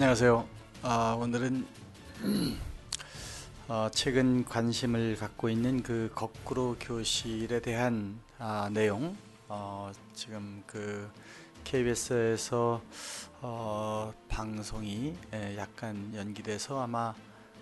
안녕하세요. 오늘은 최근 관심을 갖고 있는 그 거꾸로 교실에 대한 내용, 지금 그 KBS에서 방송이 약간 연기돼서 아마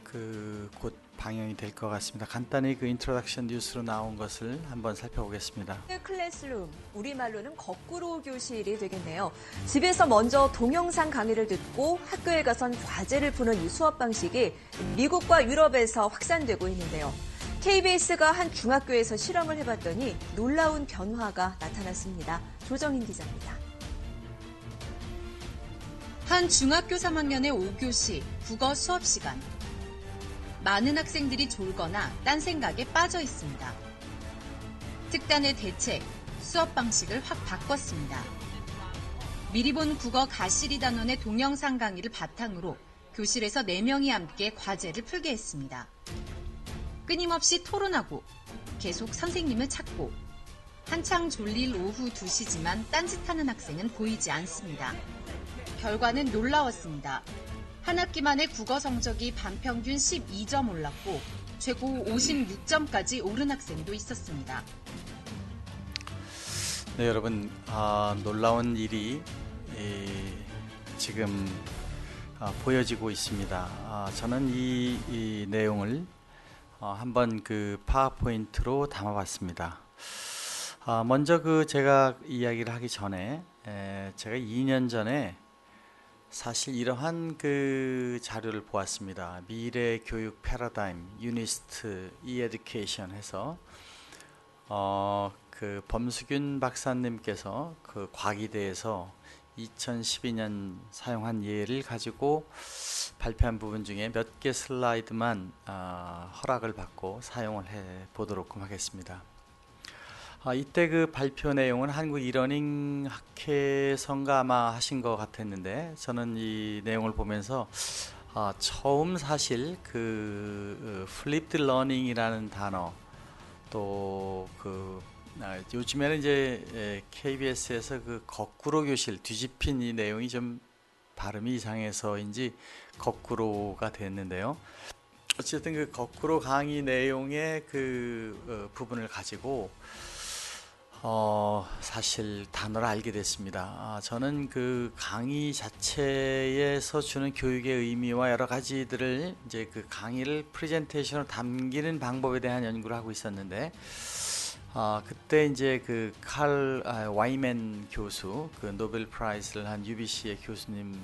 그 곧 방영이 될 것 같습니다. 간단히 그 인트로덕션 뉴스로 나온 것을 한번 살펴보겠습니다. 클래스룸, 우리말로는 거꾸로 교실이 되겠네요. 집에서 먼저 동영상 강의를 듣고 학교에 가선 과제를 푸는 이 수업 방식이 미국과 유럽에서 확산되고 있는데요. KBS가 한 중학교에서 실험을 해봤더니 놀라운 변화가 나타났습니다. 조정인 기자입니다. 한 중학교 3학년의 5교시 국어 수업 시간. 많은 학생들이 졸거나 딴 생각에 빠져 있습니다. 특단의 대책, 수업 방식을 확 바꿨습니다. 미리 본 국어 가시리 단원의 동영상 강의를 바탕으로 교실에서 4명이 함께 과제를 풀게 했습니다. 끊임없이 토론하고 계속 선생님을 찾고 한창 졸릴 오후 2시지만 딴짓하는 학생은 보이지 않습니다. 결과는 놀라웠습니다. 한 학기 만에 국어 성적이 반평균 12점 올랐고 최고 56점까지 오른 학생도 있었습니다. 네, 여러분, 놀라운 일이 지금 보여지고 있습니다. 저는 이 내용을 한번 그 파워포인트로 담아봤습니다. 먼저 제가 이야기를 하기 전에 제가 2년 전에 사실 이러한 그 자료를 보았습니다. 미래 교육 패러다임, 유니스트, 이에듀케이션 해서 그 범수균 박사님께서 그 과기대에서 2012년 사용한 예를 가지고 발표한 부분 중에 몇 개 슬라이드만 허락을 받고 사용을 해 보도록 하겠습니다. 이때 그 발표 내용은 한국 이러닝 학회선가 아마 하신 것 같았는데, 저는 이 내용을 보면서 처음 사실 그 플립드 러닝이라는 단어, 또 요즘에는 이제 KBS에서 그 거꾸로 교실, 뒤집힌 이 내용이 좀 발음이 이상해서인지 거꾸로가 됐는데요. 어쨌든 그 거꾸로 강의 내용의 그 부분을 가지고 사실 단어를 알게 됐습니다. 저는 그 강의 자체에서 주는 교육의 의미와 여러 가지들을 이제 그 강의를 프레젠테이션으로 담기는 방법에 대한 연구를 하고 있었는데, 그때 이제 그 칼 와이맨 교수, 그 노벨 프라이즈를 한 UBC의 교수님을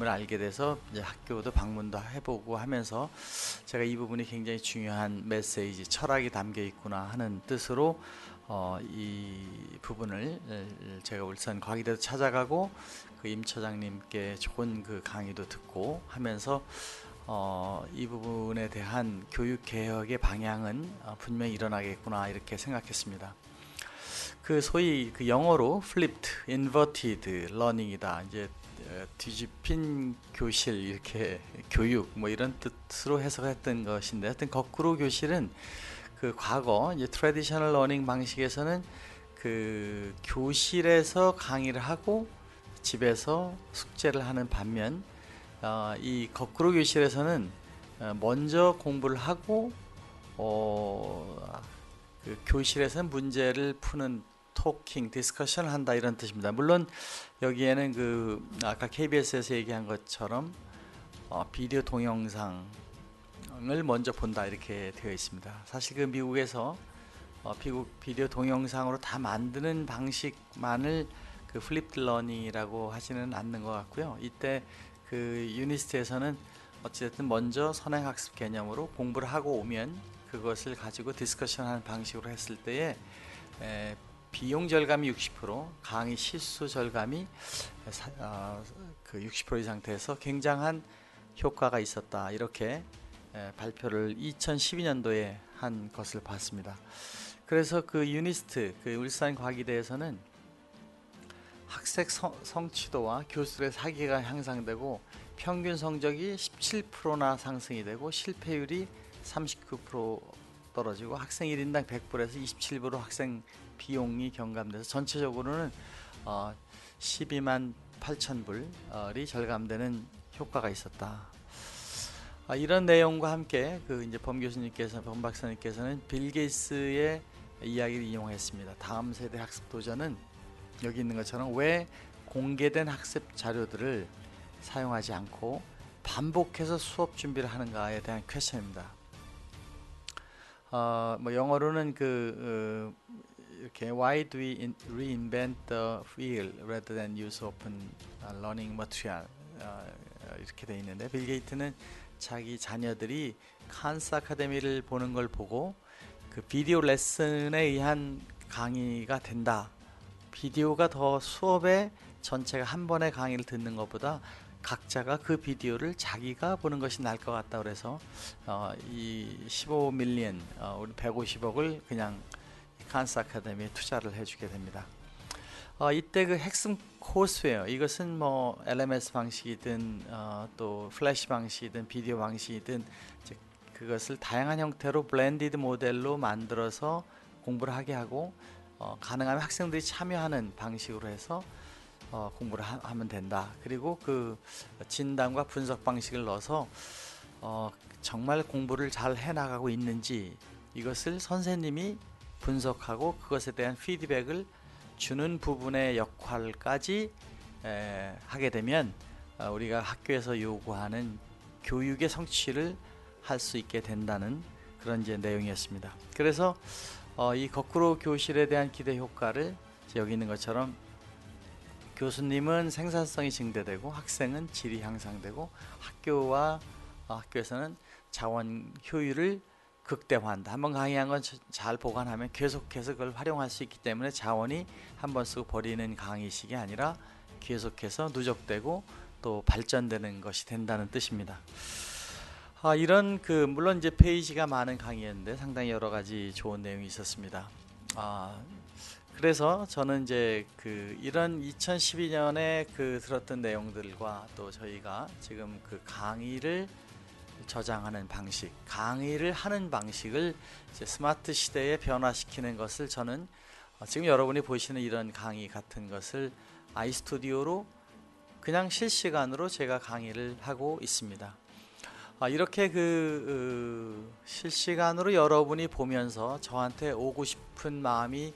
알게 돼서 이제 학교도 방문도 해보고 하면서 제가 이 부분이 굉장히 중요한 메시지, 철학이 담겨 있구나 하는 뜻으로 이 부분을 제가 울산 과기대도 찾아가고 그 임 처장님께 좋은 그 강의도 듣고 하면서 이 부분에 대한 교육 개혁의 방향은 분명히 일어나겠구나 이렇게 생각했습니다. 그 소위 그 영어로 flipped, inverted learning이다. 이제 뒤집힌 교실, 이렇게 교육 뭐 이런 뜻으로 해석했던 것인데, 하여튼 거꾸로 교실은 그 과거 이제 트래디셔널 러닝 방식에서는 그 교실에서 강의를 하고 집에서 숙제를 하는 반면, 이 거꾸로 교실에서는 먼저 공부를 하고 그 교실에서 문제를 푸는 토킹, 디스커션을 한다 이런 뜻입니다. 물론 여기에는 그 아까 KBS에서 얘기한 것처럼 비디오 동영상을 먼저 본다 이렇게 되어 있습니다. 사실 그 미국에서 비디오 동영상으로 다 만드는 방식만을 그 플립드 러닝이라고 하지는 않는 것 같고요. 이때 그 유니스트에서는 어찌됐든 먼저 선행학습 개념으로 공부를 하고 오면 그것을 가지고 디스커션하는 방식으로 했을 때에 비용 절감이 60%, 강의 실수 절감이 그 60% 이상 돼서 굉장한 효과가 있었다 이렇게 발표를 2012년도에 한 것을 봤습니다. 그래서 그 유니스트, 그 울산 과기대에서는 학생 성취도와 교수들의 사기가 향상되고 평균 성적이 17%나 상승이 되고 실패율이 39% 떨어지고 학생 1인당 100불에서 27불로 학생 비용이 경감돼서 전체적으로는 12만 8천 불이 절감되는 효과가 있었다. 이런 내용과 함께 그 이제 범 박사님께서는 빌 게이츠의 이야기를 이용했습니다. 다음 세대 학습 도전은 여기 있는 것처럼 왜 공개된 학습 자료들을 사용하지 않고 반복해서 수업 준비를 하는가에 대한 퀘스천입니다. 뭐 영어로는 이렇게 Why do we reinvent the wheel rather than use open learning material? 이렇게 돼 있는데, 빌 게이츠는 자기 자녀들이 칸스 아카데미를 보는 걸 보고 그 비디오 레슨에 의한 강의가 된다. 비디오가 더 수업의 전체가 한 번의 강의를 듣는 것보다 각자가 그 비디오를 자기가 보는 것이 나을 것 같다 그래서 이 15밀리언 우리 150억을 그냥 칸스 아카데미에 투자를 해주게 됩니다. 이때 그 핵심 코스웨어, 이것은 뭐 LMS 방식이든 또 플래시 방식이든 비디오 방식이든 이제 그것을 다양한 형태로 블렌디드 모델로 만들어서 공부를 하게 하고 가능하면 학생들이 참여하는 방식으로 해서 공부를 하면 된다. 그리고 그 진단과 분석 방식을 넣어서 정말 공부를 잘 해나가고 있는지 이것을 선생님이 분석하고 그것에 대한 피드백을 주는 부분의 역할까지 하게 되면 우리가 학교에서 요구하는 교육의 성취를 할 수 있게 된다는 그런 이제 내용이었습니다. 그래서 이 거꾸로 교실에 대한 기대 효과를 여기 있는 것처럼 교수님은 생산성이 증대되고 학생은 질이 향상되고 학교에서는 자원 효율을 극대화한다. 한번 강의한 건 잘 보관하면 계속해서 그걸 활용할 수 있기 때문에 자원이 한번 쓰고 버리는 강의식이 아니라 계속해서 누적되고 또 발전되는 것이 된다는 뜻입니다. 이런 물론 이제 페이지가 많은 강의였는데 상당히 여러 가지 좋은 내용이 있었습니다. 그래서 저는 이제 이런 2012년에 들었던 내용들과 또 저희가 지금 강의를 저장하는 방식, 강의를 하는 방식을 이제 스마트 시대에 변화시키는 것을 저는 지금 여러분이 보시는 이런 강의 같은 것을 아이스튜디오로 그냥 실시간으로 제가 강의를 하고 있습니다. 이렇게 실시간으로 여러분이 보면서 저한테 오고 싶은 마음이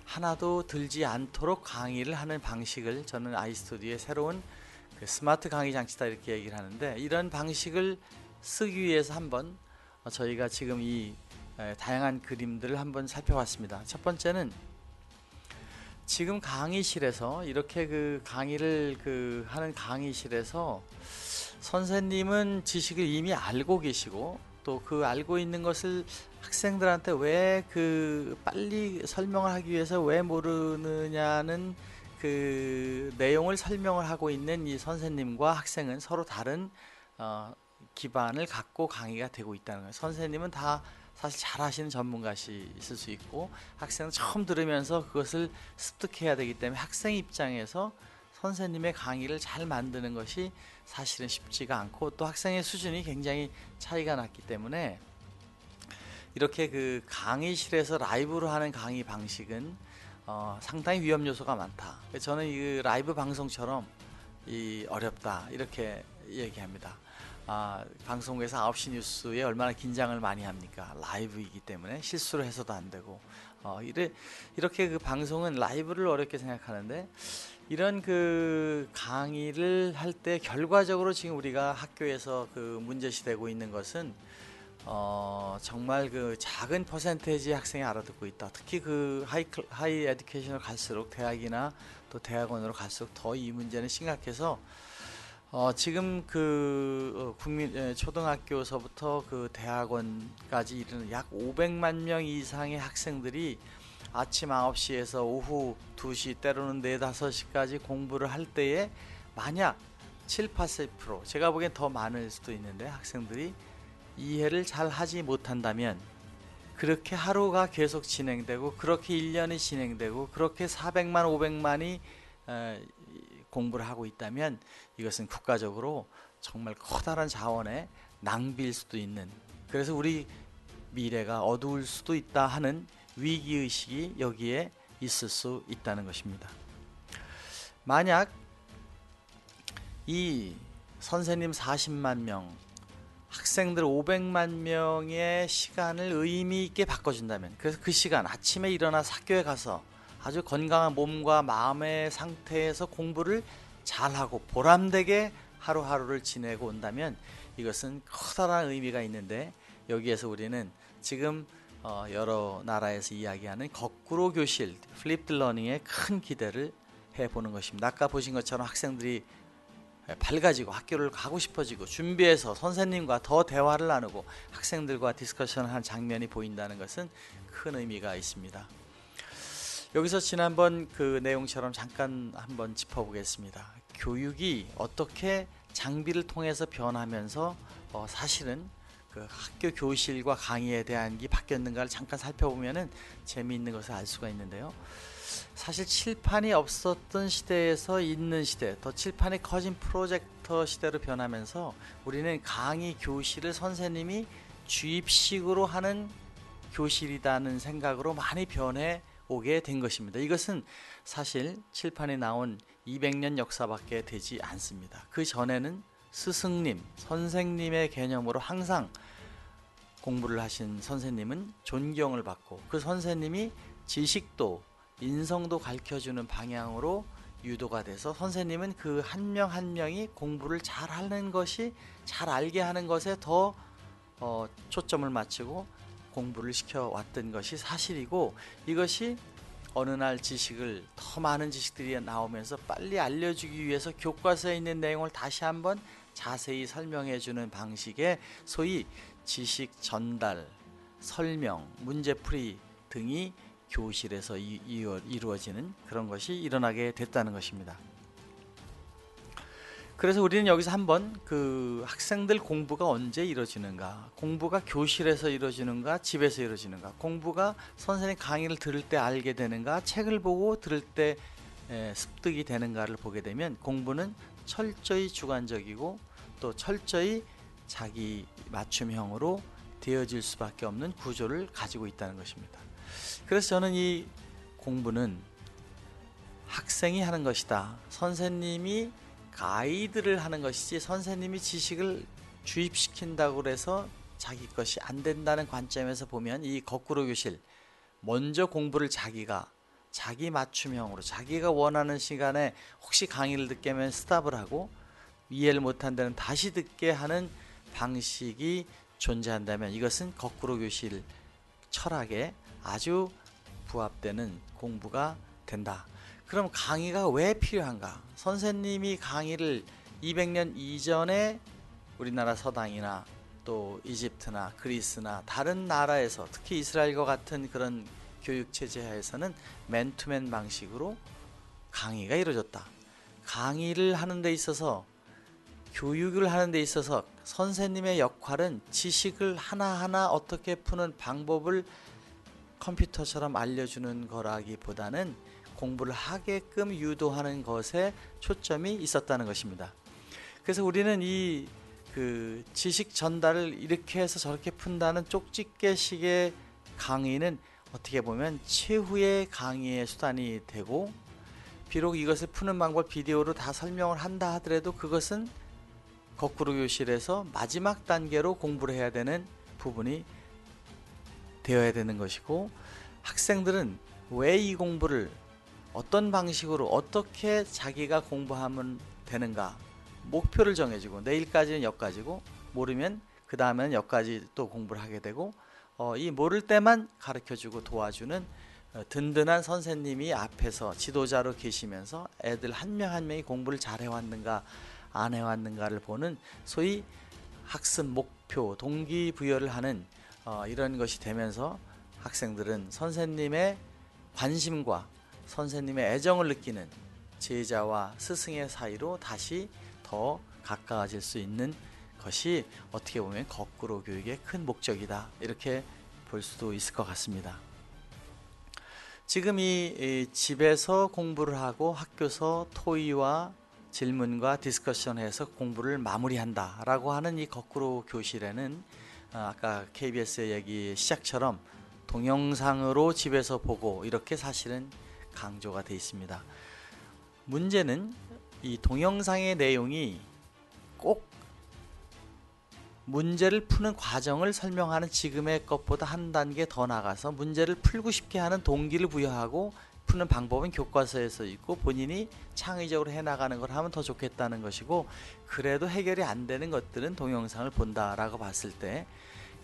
하나도 들지 않도록 강의를 하는 방식을 저는 아이스튜디오의 새로운 스마트 강의 장치다 이렇게 얘기를 하는데, 이런 방식을 쓰기 위해서 한번 저희가 지금 이 다양한 그림들을 한번 살펴봤습니다. 첫 번째는 지금 강의실에서 이렇게 강의를 하는 강의실에서 선생님은 지식을 이미 알고 계시고 또 알고 있는 것을 학생들한테 왜 빨리 설명을 하기 위해서 왜 모르느냐는 내용을 설명을 하고 있는 이 선생님과 학생은 서로 다른 기반을 갖고 강의가 되고 있다는 거예요. 선생님은 다 사실 잘 하시는 전문가시 있을 수 있고 학생은 처음 들으면서 그것을 습득해야 되기 때문에 학생 입장에서 선생님의 강의를 잘 만드는 것이 사실은 쉽지가 않고 또 학생의 수준이 굉장히 차이가 났기 때문에 이렇게 강의실에서 라이브로 하는 강의 방식은 상당히 위험 요소가 많다. 저는 이 라이브 방송처럼 어렵다 이렇게 얘기합니다. 방송국에서 9시 뉴스에 얼마나 긴장을 많이 합니까? 라이브이기 때문에 실수를 해서도 안 되고 이렇게 방송은 라이브를 어렵게 생각하는데, 이런 강의를 할 때 결과적으로 지금 우리가 학교에서 문제시되고 있는 것은 정말 작은 퍼센테이지 학생이 알아듣고 있다. 특히 하이 에듀케이션을 갈수록 대학이나 또 대학원으로 갈수록 더 이 문제는 심각해서 지금 초등학교서부터 대학원까지 이르는 약 500만 명 이상의 학생들이 아침 9시에서 오후 2시 때로는 4, 5시까지 공부를 할 때에 만약 7, 80% 제가 보기엔 더 많을 수도 있는데 학생들이 이해를 잘 하지 못한다면 그렇게 하루가 계속 진행되고 그렇게 1년이 진행되고 그렇게 400만, 500만이 공부를 하고 있다면 이것은 국가적으로 정말 커다란 자원의 낭비일 수도 있는, 그래서 우리 미래가 어두울 수도 있다 하는 위기의식이 여기에 있을 수 있다는 것입니다. 만약 이 선생님 40만 명, 학생들 500만 명의 시간을 의미 있게 바꿔준다면, 그래서 그 시간 아침에 일어나 학교에 가서 아주 건강한 몸과 마음의 상태에서 공부를 잘하고 보람되게 하루하루를 지내고 온다면 이것은 커다란 의미가 있는데, 여기에서 우리는 지금 여러 나라에서 이야기하는 거꾸로 교실, 플립드 러닝에 큰 기대를 해보는 것입니다. 아까 보신 것처럼 학생들이 밝아지고 학교를 가고 싶어지고 준비해서 선생님과 더 대화를 나누고 학생들과 디스커션을 한 장면이 보인다는 것은 큰 의미가 있습니다. 여기서 지난번 그 내용처럼 잠깐 한번 짚어보겠습니다. 교육이 어떻게 장비를 통해서 변하면서 사실은 그 학교 교실과 강의에 대한 게 바뀌었는가를 잠깐 살펴보면은 재미있는 것을 알 수가 있는데요. 사실 칠판이 없었던 시대에서 있는 시대, 더 칠판이 커진 프로젝터 시대로 변하면서 우리는 강의 교실을 선생님이 주입식으로 하는 교실이라는 생각으로 많이 변해 오게 된 것입니다. 이것은 사실 칠판이 나온 200년 역사밖에 되지 않습니다. 그 전에는 스승님, 선생님의 개념으로 항상 공부를 하신 선생님은 존경을 받고, 그 선생님이 지식도 인성도 가르쳐주는 방향으로 유도가 돼서 선생님은 그 한 명 한 명이 공부를 잘하는 것이, 잘 알게 하는 것에 더 초점을 맞추고 공부를 시켜왔던 것이 사실이고, 이것이 어느 날 지식을, 더 많은 지식들이 나오면서 빨리 알려주기 위해서 교과서에 있는 내용을 다시 한번 자세히 설명해 주는 방식의 소위 지식 전달, 설명, 문제풀이 등이 교실에서 이루어지는 그런 것이 일어나게 됐다는 것입니다. 그래서 우리는 여기서 한번 그 학생들 공부가 언제 이루어지는가, 공부가 교실에서 이루어지는가, 집에서 이루어지는가, 공부가 선생님 강의를 들을 때 알게 되는가, 책을 보고 들을 때 습득이 되는가를 보게 되면, 공부는 철저히 주관적이고 또 철저히 자기 맞춤형으로 되어질 수밖에 없는 구조를 가지고 있다는 것입니다. 그래서 저는 이 공부는 학생이 하는 것이다, 선생님이 가이드를 하는 것이지 선생님이 지식을 주입시킨다고 해서 자기 것이 안 된다는 관점에서 보면, 이 거꾸로 교실, 먼저 공부를 자기가 자기 맞춤형으로 자기가 원하는 시간에 혹시 강의를 듣게 하면 스탑을 하고, 이해를 못한 데는 다시 듣게 하는 방식이 존재한다면 이것은 거꾸로 교실 철학에 아주 부합되는 공부가 된다. 그럼 강의가 왜 필요한가? 선생님이 강의를 200년 이전에 우리나라 서당이나 또 이집트나 그리스나 다른 나라에서, 특히 이스라엘과 같은 그런 교육체제 하에서는 맨투맨 방식으로 강의가 이루어졌다. 강의를 하는 데 있어서, 교육을 하는 데 있어서 선생님의 역할은 지식을 하나하나 어떻게 푸는 방법을 컴퓨터처럼 알려주는 거라기보다는 공부를 하게끔 유도하는 것에 초점이 있었다는 것입니다. 그래서 우리는 이 그 지식 전달을 이렇게 해서 저렇게 푼다는 쪽집게식의 강의는 어떻게 보면 최후의 강의의 수단이 되고, 비록 이것을 푸는 방법 비디오로 다 설명을 한다 하더라도 그것은 거꾸로 교실에서 마지막 단계로 공부를 해야 되는 부분이 되어야 되는 것이고, 학생들은 왜 이 공부를 어떤 방식으로 어떻게 자기가 공부하면 되는가, 목표를 정해주고, 내일까지는 여기까지고 모르면 그 다음에는 여기까지 또 공부를 하게 되고, 이 모를 때만 가르쳐주고 도와주는 든든한 선생님이 앞에서 지도자로 계시면서 애들 한 명 한 명이 공부를 잘 해왔는가 안 해왔는가를 보는 소위 학습 목표, 동기부여를 하는 이런 것이 되면서 학생들은 선생님의 관심과 선생님의 애정을 느끼는 제자와 스승의 사이로 다시 더 가까워질 수 있는 것이 어떻게 보면 거꾸로 교육의 큰 목적이다, 이렇게 볼 수도 있을 것 같습니다. 지금 이 집에서 공부를 하고 학교에서 토의와 질문과 디스커션해서 공부를 마무리한다 라고 하는 이 거꾸로 교실에는 아까 KBS의 얘기 시작처럼 동영상으로 집에서 보고 이렇게 사실은 강조가 되어 있습니다. 문제는 이 동영상의 내용이 꼭 문제를 푸는 과정을 설명하는 지금의 것보다 한 단계 더 나가서 문제를 풀고 싶게 하는 동기를 부여하고 푸는 방법은 교과서에서 있고 본인이 창의적으로 해나가는 걸 하면 더 좋겠다는 것이고, 그래도 해결이 안 되는 것들은 동영상을 본다라고 봤을 때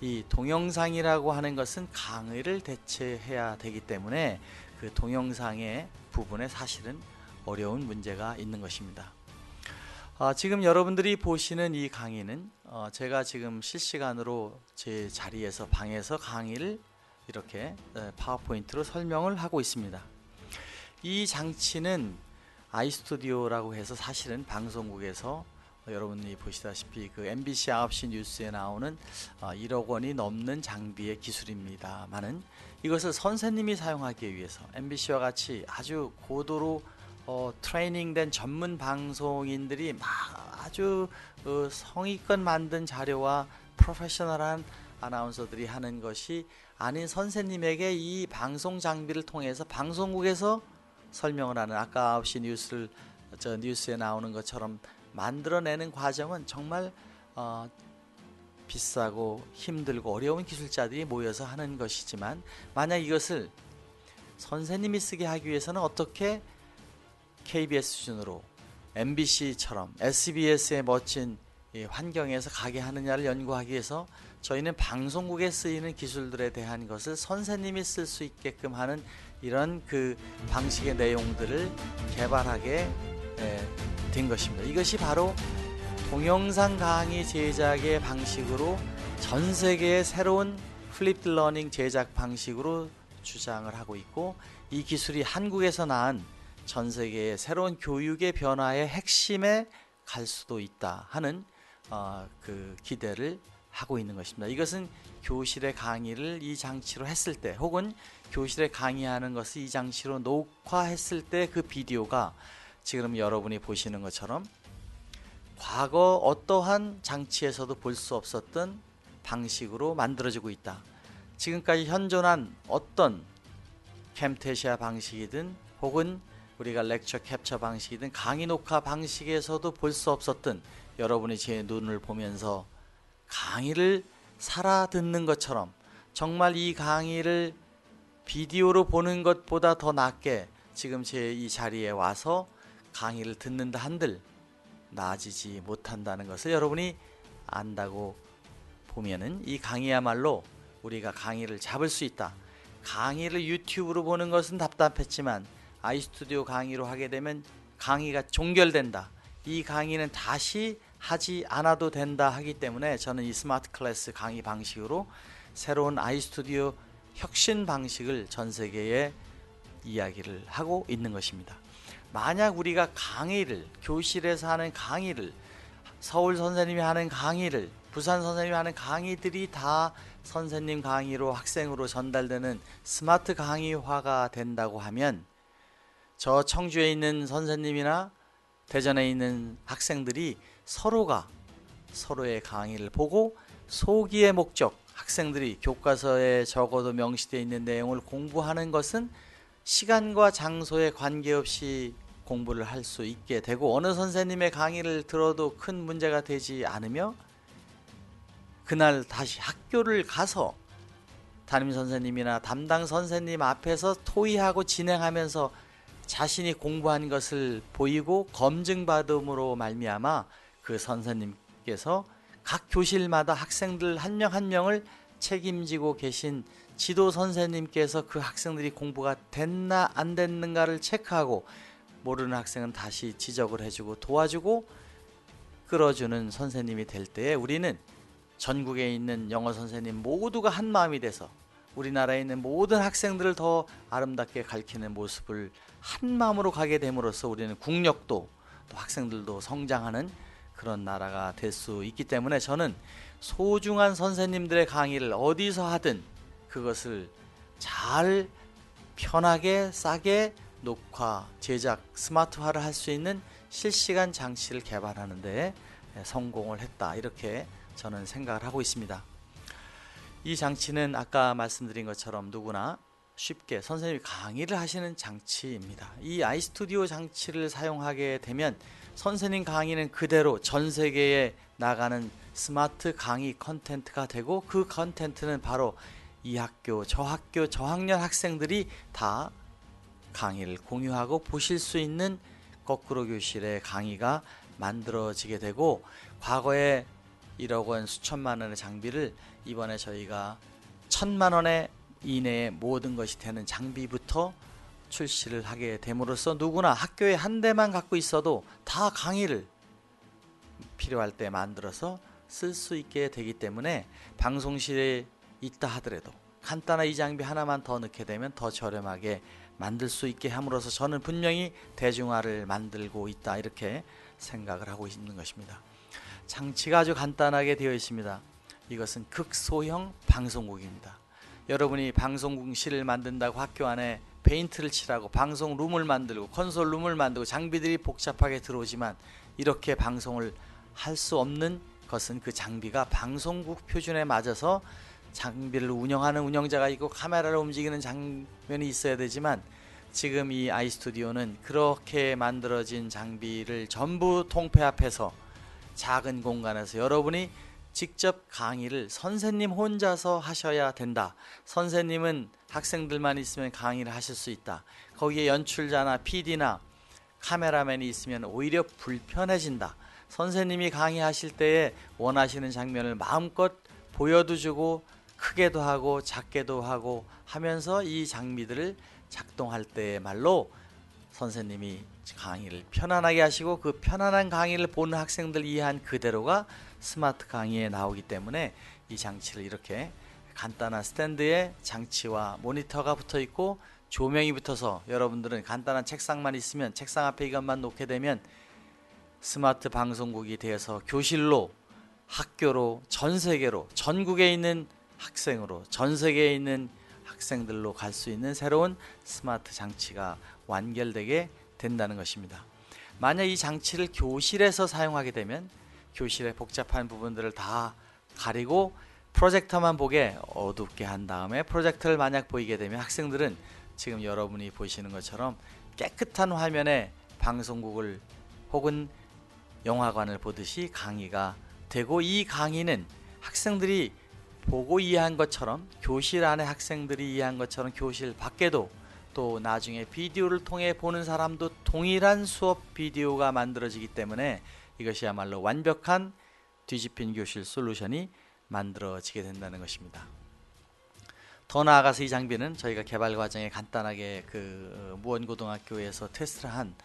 이 동영상이라고 하는 것은 강의를 대체해야 되기 때문에 그 동영상의 부분에 사실은 어려운 문제가 있는 것입니다. 지금 여러분들이 보시는 이 강의는 제가 지금 실시간으로 제 자리에서 방에서 강의를 이렇게 파워포인트로 설명을 하고 있습니다. 이 장치는 아이스튜디오라고 해서 사실은 방송국에서 여러분이 보시다시피 그 MBC 9시 뉴스에 나오는 1억 원이 넘는 장비의 기술입니다만은 이것을 선생님이 사용하기 위해서 MBC와 같이 아주 고도로 트레이닝된 전문 방송인들이 막 아주 성의껏 만든 자료와 프로페셔널한 아나운서들이 하는 것이 아닌 선생님에게 이 방송 장비를 통해서 방송국에서 설명을 하는, 아까 9시 뉴스에 나오는 것처럼 만들어내는 과정은 정말 비싸고 힘들고 어려운 기술자들이 모여서 하는 것이지만, 만약 이것을 선생님이 쓰게 하기 위해서는 어떻게 KBS 수준으로 MBC처럼 SBS의 멋진 환경에서 가게 하느냐를 연구하기 위해서 저희는 방송국에 쓰이는 기술들에 대한 것을 선생님이 쓸 수 있게끔 하는 이런 그 방식의 내용들을 개발하게 된 것입니다. 이것이 바로 동영상 강의 제작의 방식으로 전 세계의 새로운 플립드 러닝 제작 방식으로 주장을 하고 있고, 이 기술이 한국에서 낳은 전 세계의 새로운 교육의 변화의 핵심에 갈 수도 있다 하는 그 기대를 하고 있는 것입니다. 이것은 교실의 강의를 이 장치로 했을 때, 혹은 교실에 강의하는 것을 이 장치로 녹화했을 때 그 비디오가 지금 여러분이 보시는 것처럼 과거 어떠한 장치에서도 볼 수 없었던 방식으로 만들어지고 있다. 지금까지 현존한 어떤 캠테시아 방식이든 혹은 우리가 렉처 캡처 방식이든 강의 녹화 방식에서도 볼 수 없었던, 여러분이 제 눈을 보면서 강의를 살아 듣는 것처럼 정말 이 강의를 비디오로 보는 것보다 더 낫게 지금 제 이 자리에 와서 강의를 듣는다 한들 나아지지 못한다는 것을 여러분이 안다고 보면은 이 강의야말로 우리가 강의를 잡을 수 있다. 강의를 유튜브로 보는 것은 답답했지만 아이스튜디오 강의로 하게 되면 강의가 종결된다. 이 강의는 다시 하지 않아도 된다 하기 때문에 저는 이 스마트 클래스 강의 방식으로 새로운 아이스튜디오 혁신 방식을 전 세계에 이야기를 하고 있는 것입니다. 만약 우리가 강의를, 교실에서 하는 강의를, 서울 선생님이 하는 강의를, 부산 선생님이 하는 강의들이 다 선생님 강의로 학생으로 전달되는 스마트 강의화가 된다고 하면 저 청주에 있는 선생님이나 대전에 있는 학생들이 서로가 서로의 강의를 보고 소기의 목적, 학생들이 교과서에 적어도 명시되어 있는 내용을 공부하는 것은 시간과 장소에 관계없이 공부를 할 수 있게 되고, 어느 선생님의 강의를 들어도 큰 문제가 되지 않으며 그날 다시 학교를 가서 담임 선생님이나 담당 선생님 앞에서 토의하고 진행하면서 자신이 공부한 것을 보이고 검증받음으로 말미암아 그 선생님께서 각 교실마다 학생들 한 명 한 명을 책임지고 계신 지도 선생님께서 그 학생들이 공부가 됐나 안 됐는가를 체크하고 모르는 학생은 다시 지적을 해주고 도와주고 끌어주는 선생님이 될 때에 우리는 전국에 있는 영어 선생님 모두가 한 마음이 돼서 우리나라에 있는 모든 학생들을 더 아름답게 가르치는 모습을 한 마음으로 가게 됨으로써 우리는 국력도 또 학생들도 성장하는 그런 나라가 될 수 있기 때문에 저는 소중한 선생님들의 강의를 어디서 하든 그것을 잘 편하게 싸게 녹화, 제작, 스마트화를 할 수 있는 실시간 장치를 개발하는 데 성공을 했다, 이렇게 저는 생각을 하고 있습니다. 이 장치는 아까 말씀드린 것처럼 누구나 쉽게 선생님이 강의를 하시는 장치입니다. 이 아이스튜디오 장치를 사용하게 되면 선생님 강의는 그대로 전 세계에 나가는 스마트 강의 컨텐츠가 되고, 그 컨텐츠는 바로 이 학교, 저 학년 학생들이 다 강의를 공유하고 보실 수 있는 거꾸로 교실의 강의가 만들어지게 되고, 과거에 1억 원, 수천만 원의 장비를 이번에 저희가 1,000만 원의 이내에 모든 것이 되는 장비부터 출시를 하게 됨으로써 누구나 학교에 한 대만 갖고 있어도 다 강의를 필요할 때 만들어서 쓸 수 있게 되기 때문에, 방송실에 있다 하더라도 간단한 이 장비 하나만 더 넣게 되면 더 저렴하게 만들 수 있게 함으로써 저는 분명히 대중화를 만들고 있다, 이렇게 생각을 하고 있는 것입니다. 장치가 아주 간단하게 되어 있습니다. 이것은 극소형 방송국입니다. 여러분이 방송국실을 만든다고 학교 안에 페인트를 칠하고 방송룸을 만들고 콘솔룸을 만들고 장비들이 복잡하게 들어오지만, 이렇게 방송을 할 수 없는 것은 그 장비가 방송국 표준에 맞아서 장비를 운영하는 운영자가 있고 카메라를 움직이는 장면이 있어야 되지만, 지금 이 아이스튜디오는 그렇게 만들어진 장비를 전부 통폐합해서 작은 공간에서 여러분이 직접 강의를 선생님 혼자서 하셔야 된다. 선생님은 학생들만 있으면 강의를 하실 수 있다. 거기에 연출자나 PD나 카메라맨이 있으면 오히려 불편해진다. 선생님이 강의하실 때에 원하시는 장면을 마음껏 보여도 주고 크게도 하고 작게도 하고 하면서 이 장비들을 작동할 때의 말로 선생님이 강의를 편안하게 하시고, 그 편안한 강의를 보는 학생들 이해한 그대로가 스마트 강의에 나오기 때문에, 이 장치를 이렇게 간단한 스탠드에 장치와 모니터가 붙어 있고 조명이 붙어서 여러분들은 간단한 책상만 있으면 책상 앞에 이것만 놓게 되면 스마트 방송국이 되어서 교실로, 학교로, 전 세계로, 전국에 있는 학생으로, 전 세계에 있는 학생들로 갈 수 있는 새로운 스마트 장치가 완결되게 된다는 것입니다. 만약 이 장치를 교실에서 사용하게 되면 교실의 복잡한 부분들을 다 가리고 프로젝터만 보게 어둡게 한 다음에 프로젝터를 만약 보이게 되면 학생들은 지금 여러분이 보시는 것처럼 깨끗한 화면에 방송국을 혹은 영화관을 보듯이 강의가 되고, 이 강의는 학생들이 보고 이해한 것처럼, 교실 안에 학생들이 이해한 것처럼 교실 밖에도 또 나중에 비디오를 통해 보는 사람도 동일한 수업 비디오가 만들어지기 때문에 이것이야말로 완벽한 뒤집힌 교실 솔루션이 만들어지게 된다는 것입니다. 더 나아가서 이 장비는 저희가 개발 과정에 간단하게 그 무원고등학교에서 테스트를 한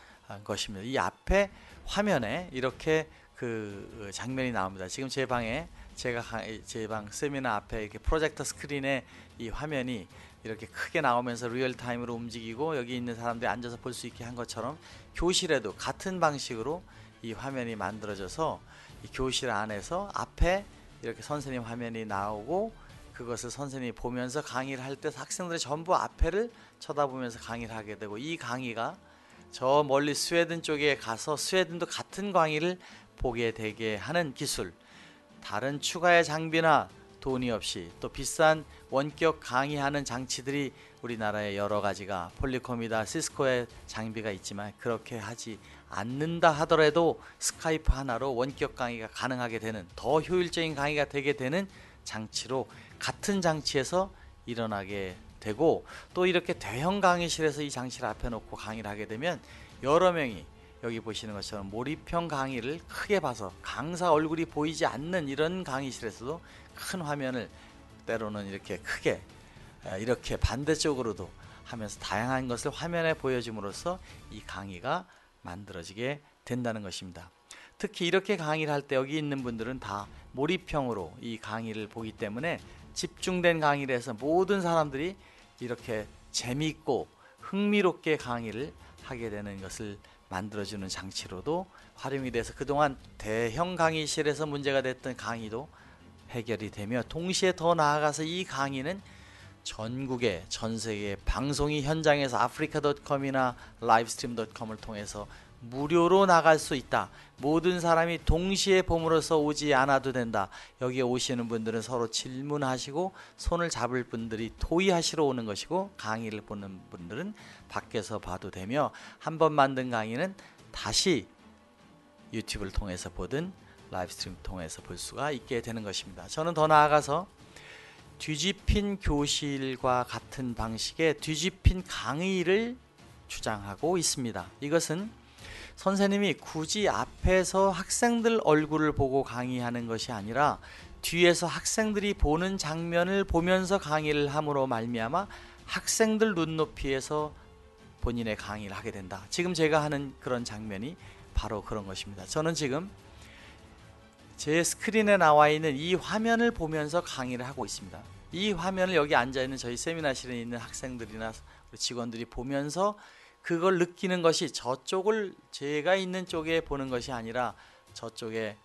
것입니다. 이 앞에 화면에 이렇게 그 장면이 나옵니다. 지금 제 방에 제 방 세미나 앞에 이렇게 프로젝터 스크린에 이 화면이 이렇게 크게 나오면서 리얼타임으로 움직이고 여기 있는 사람들이 앉아서 볼 수 있게 한 것처럼, 교실에도 같은 방식으로 이 화면이 만들어져서 이 교실 안에서 앞에 이렇게 선생님 화면이 나오고, 그것을 선생님이 보면서 강의를 할 때 학생들이 전부 앞에를 쳐다보면서 강의를 하게 되고, 이 강의가 저 멀리 스웨덴 쪽에 가서 스웨덴도 같은 강의를 보게 되게 하는 기술, 다른 추가의 장비나 돈이 없이 또 비싼 원격 강의하는 장치들이 우리나라에 여러 가지가 폴리콤이다 시스코의 장비가 있지만, 그렇게 하지 않는다 하더라도 스카이프 하나로 원격 강의가 가능하게 되는, 더 효율적인 강의가 되게 되는 장치로 같은 장치에서 일어나게 되고, 또 이렇게 대형 강의실에서 이 장치를 앞에 놓고 강의를 하게 되면 여러 명이 여기 보시는 것처럼 몰입형 강의를 크게 봐서 강사 얼굴이 보이지 않는 이런 강의실에서도 큰 화면을 때로는 이렇게 크게, 이렇게 반대쪽으로도 하면서 다양한 것을 화면에 보여줌으로써 이 강의가 만들어지게 된다는 것입니다. 특히 이렇게 강의를 할 때 여기 있는 분들은 다 몰입형으로 이 강의를 보기 때문에 집중된 강의를 해서 모든 사람들이 이렇게 재미있고 흥미롭게 강의를 하게 되는 것을 만들어주는 장치로도 활용이 돼서 그동안 대형 강의실에서 문제가 됐던 강의도 해결이 되며, 동시에 더 나아가서 이 강의는 전국의 전 세계 방송이 현장에서 아프리카.com이나 라이브스트림.com을 통해서 무료로 나갈 수 있다. 모든 사람이 동시에 봄으로써 오지 않아도 된다. 여기에 오시는 분들은 서로 질문하시고 손을 잡을 분들이 토의하시러 오는 것이고, 강의를 보는 분들은 밖에서 봐도 되며, 한 번 만든 강의는 다시 유튜브를 통해서 보든 라이브 스트림 통해서 볼 수가 있게 되는 것입니다. 저는 더 나아가서 뒤집힌 교실과 같은 방식의 뒤집힌 강의를 주장하고 있습니다. 이것은 선생님이 굳이 앞에서 학생들 얼굴을 보고 강의하는 것이 아니라 뒤에서 학생들이 보는 장면을 보면서 강의를 함으로 말미암아 학생들 눈높이에서 본인의 강의를 하게 된다. 지금 제가 하는 그런 장면이 바로 그런 것입니다. 저는 지금 제 스크린에 나와 있는 이 화면을 보면서 강의를 하고 있습니다. 이 화면을 여기 앉아있는 저희 세미나실에 있는 학생들이나 직원들이 보면서 그걸 느끼는 것이, 저쪽을 제가 있는 쪽에 보는 것이 아니라 저쪽에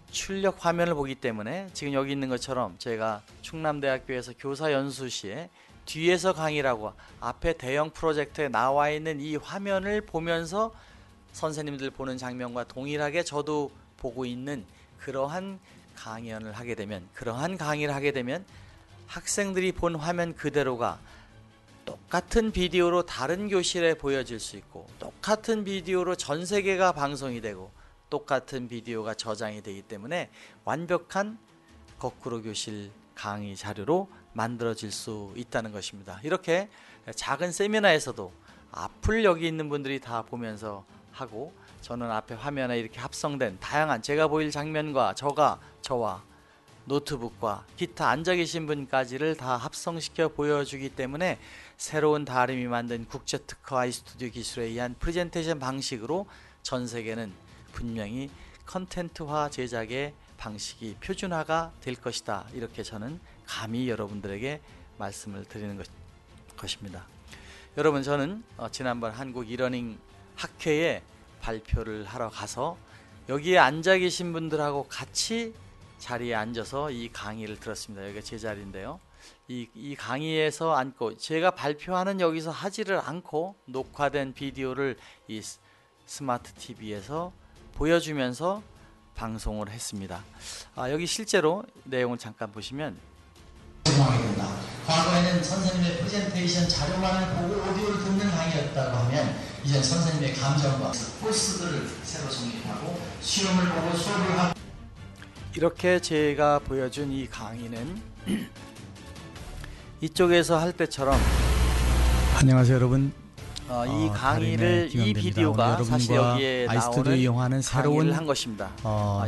출력 화면을 보기 때문에, 지금 여기 있는 것처럼 제가 충남대학교에서 교사 연수 시에 뒤에서 강의를 하고 앞에 대형 프로젝터에 나와 있는 이 화면을 보면서 선생님들 보는 장면과 동일하게 저도 보고 있는 그러한 강의를 하게 되면 학생들이 본 화면 그대로가 똑같은 비디오로 다른 교실에 보여질 수 있고, 똑같은 비디오로 전 세계가 방송이 되고, 똑같은 비디오가 저장이 되기 때문에 완벽한 거꾸로 교실 강의 자료로 만들어질 수 있다는 것입니다. 이렇게 작은 세미나에서도 앞을 여기 있는 분들이 다 보면서 하고, 저는 앞에 화면에 이렇게 합성된 다양한 제가 보일 장면과 저와 노트북과 기타 앉아 계신 분까지를 다 합성시켜 보여주기 때문에 새로운 다름이 만든 국제특허 아이스튜디오 기술에 의한 프레젠테이션 방식으로 전 세계는 분명히 컨텐츠화 제작의 방식이 표준화가 될 것이다. 이렇게 저는 감히 여러분들에게 말씀을 드리는 것입니다. 여러분, 저는 지난번 한국 이러닝 학회에 발표를 하러 가서 여기에 앉아 계신 분들하고 같이 자리에 앉아서 이 강의를 들었습니다. 여기가 제 자리인데요. 이 강의에서 앉고 제가 발표하는 여기서 하지를 않고 녹화된 비디오를 이 스마트 TV에서 보여주면서 방송을 했습니다. 여기 실제로 내용을 잠깐 보시면, 과거에는 선생님의 프레젠테이션 자료만을 보고 오디오를 듣는 강의였다고 하면, 이제 선생님의 감정과 코스들을 새로 정립하고 시험을 보고 수업을 하고, 이렇게 제가 보여준 이 강의는 이쪽에서 할 때처럼, 안녕하세요 여러분. 이 강의를, 이 비디오가 사실 여기에 나오는 이용하는 새로운 강의를 한 것입니다.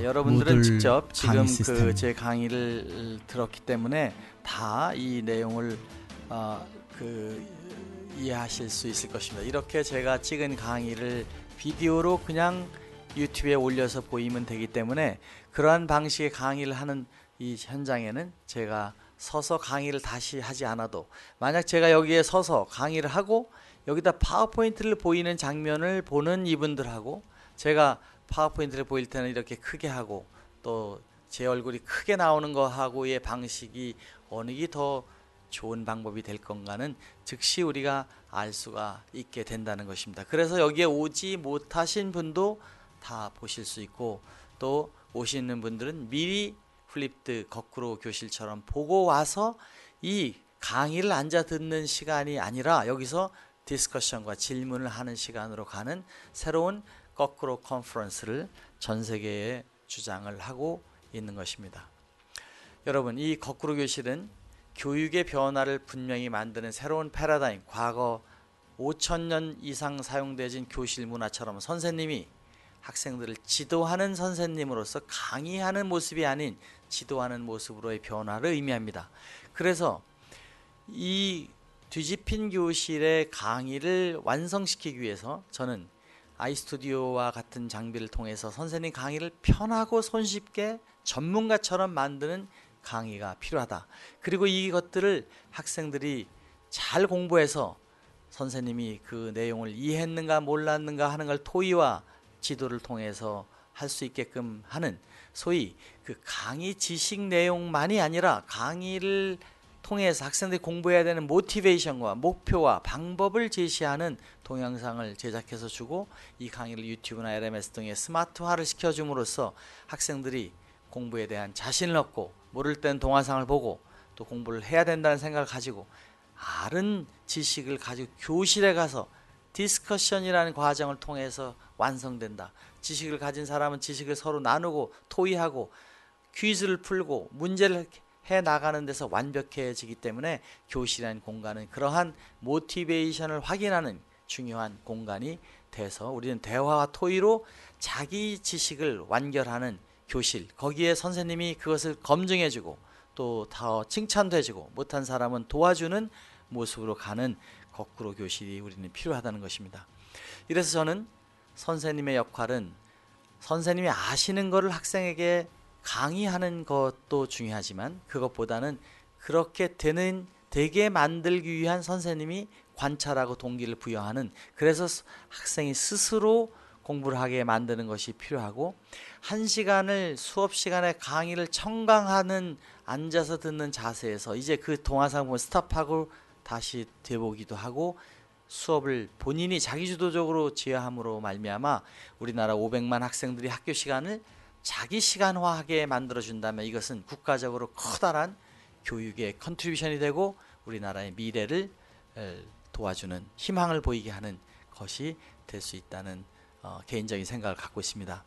여러분들은 직접 지금 제 강의를 들었기 때문에 다 이 내용을 이해하실 수 있을 것입니다. 이렇게 제가 찍은 강의를 비디오로 그냥 유튜브에 올려서 보이면 되기 때문에, 그러한 방식의 강의를 하는 이 현장에는 제가 서서 강의를 다시 하지 않아도, 만약 제가 여기에 서서 강의를 하고 여기다 파워포인트를 보이는 장면을 보는 이분들하고, 제가 파워포인트를 보일 때는 이렇게 크게 하고 또 제 얼굴이 크게 나오는 거하고의 방식이 어느 게 더 좋은 방법이 될 건가는 즉시 우리가 알 수가 있게 된다는 것입니다. 그래서 여기에 오지 못하신 분도 다 보실 수 있고, 또 오시는 분들은 미리 플립드 거꾸로 교실처럼 보고 와서 이 강의를 앉아 듣는 시간이 아니라 여기서 디스커션과 질문을 하는 시간으로 가는 새로운 거꾸로 컨퍼런스를 전 세계에 주장을 하고 있는 것입니다. 여러분, 이 거꾸로 교실은 교육의 변화를 분명히 만드는 새로운 패러다임, 과거 5,000년 이상 사용되어진 교실 문화처럼 선생님이 학생들을 지도하는 선생님으로서 강의하는 모습이 아닌 지도하는 모습으로의 변화를 의미합니다. 그래서 이 뒤집힌 교실의 강의를 완성시키기 위해서 저는 아이스튜디오와 같은 장비를 통해서 선생님 강의를 편하고 손쉽게 전문가처럼 만드는 강의가 필요하다. 그리고 이것들을 학생들이 잘 공부해서 선생님이 그 내용을 이해했는가 몰랐는가 하는 걸 토의와 지도를 통해서 할 수 있게끔 하는, 소위 그 강의 지식 내용만이 아니라 강의를 통해서 학생들이 공부해야 되는 모티베이션과 목표와 방법을 제시하는 동영상을 제작해서 주고, 이 강의를 유튜브나 LMS 등에 스마트화를 시켜줌으로써 학생들이 공부에 대한 자신을 얻고, 모를 땐 동영상을 보고 또 공부를 해야 된다는 생각을 가지고 바른 지식을 가지고 교실에 가서 디스커션이라는 과정을 통해서 완성된다. 지식을 가진 사람은 지식을 서로 나누고 토의하고 퀴즈를 풀고 문제를 해 나가는 데서 완벽해지기 때문에 교실이라는 공간은 그러한 모티베이션을 확인하는 중요한 공간이 돼서 우리는 대화와 토의로 자기 지식을 완결하는 교실, 거기에 선생님이 그것을 검증해주고 또 더 칭찬도 해주고 못한 사람은 도와주는 모습으로 가는 거꾸로 교실이 우리는 필요하다는 것입니다. 이래서 저는 선생님의 역할은 선생님이 아시는 것을 학생에게 강의하는 것도 중요하지만 그것보다는 그렇게 되게 만들기 위한 선생님이 관찰하고 동기를 부여하는, 그래서 학생이 스스로 공부를 하게 만드는 것이 필요하고, 한 시간을 수업 시간에 강의를 청강하는 앉아서 듣는 자세에서 이제 그 동영상 보면 스탑하고 다시 되보기도 하고 수업을 본인이 자기주도적으로 지휘함으로 말미암아 우리나라 500만 학생들이 학교 시간을 자기 시간화하게 만들어준다면 이것은 국가적으로 커다란 교육의 컨트리뷰션이 되고 우리나라의 미래를 도와주는, 희망을 보이게 하는 것이 될 수 있다는 개인적인 생각을 갖고 있습니다.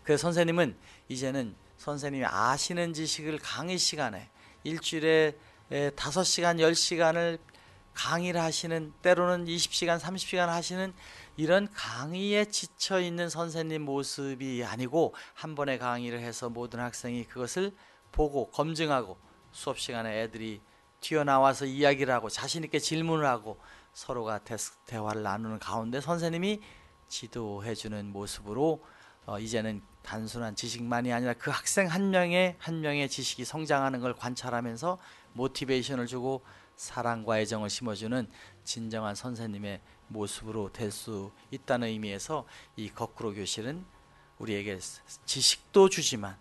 그래서 선생님은 이제는 선생님이 아시는 지식을 강의 시간에 일주일에 5시간, 10시간을 강의를 하시는, 때로는 20시간, 30시간 하시는 이런 강의에 지쳐있는 선생님 모습이 아니고, 한 번에 강의를 해서 모든 학생이 그것을 보고 검증하고 수업 시간에 애들이 튀어나와서 이야기를 하고 자신있게 질문을 하고 서로가 대화를 나누는 가운데 선생님이 지도해주는 모습으로 이제는 단순한 지식만이 아니라 그 학생 한 명의 지식이 성장하는 걸 관찰하면서 모티베이션을 주고 사랑과 애정을 심어주는 진정한 선생님의 모습으로 될 수 있다는 의미에서 이 거꾸로 교실은 우리에게 지식도 주지만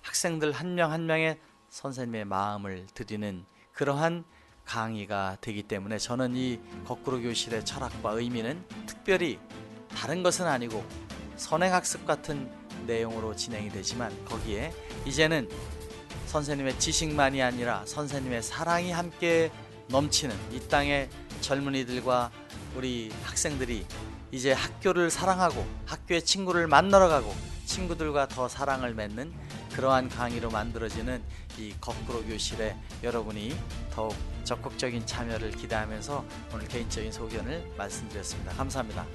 학생들 한 명 한 명의 선생님의 마음을 드리는 그러한 강의가 되기 때문에 저는 이 거꾸로 교실의 철학과 의미는 특별히 다른 것은 아니고 선행학습 같은 내용으로 진행이 되지만, 거기에 이제는 선생님의 지식만이 아니라 선생님의 사랑이 함께 넘치는 이 땅의 젊은이들과 우리 학생들이 이제 학교를 사랑하고 학교의 친구를 만나러 가고 친구들과 더 사랑을 맺는 그러한 강의로 만들어지는 이 거꾸로 교실에 여러분이 더욱 적극적인 참여를 기대하면서 오늘 개인적인 소견을 말씀드렸습니다. 감사합니다.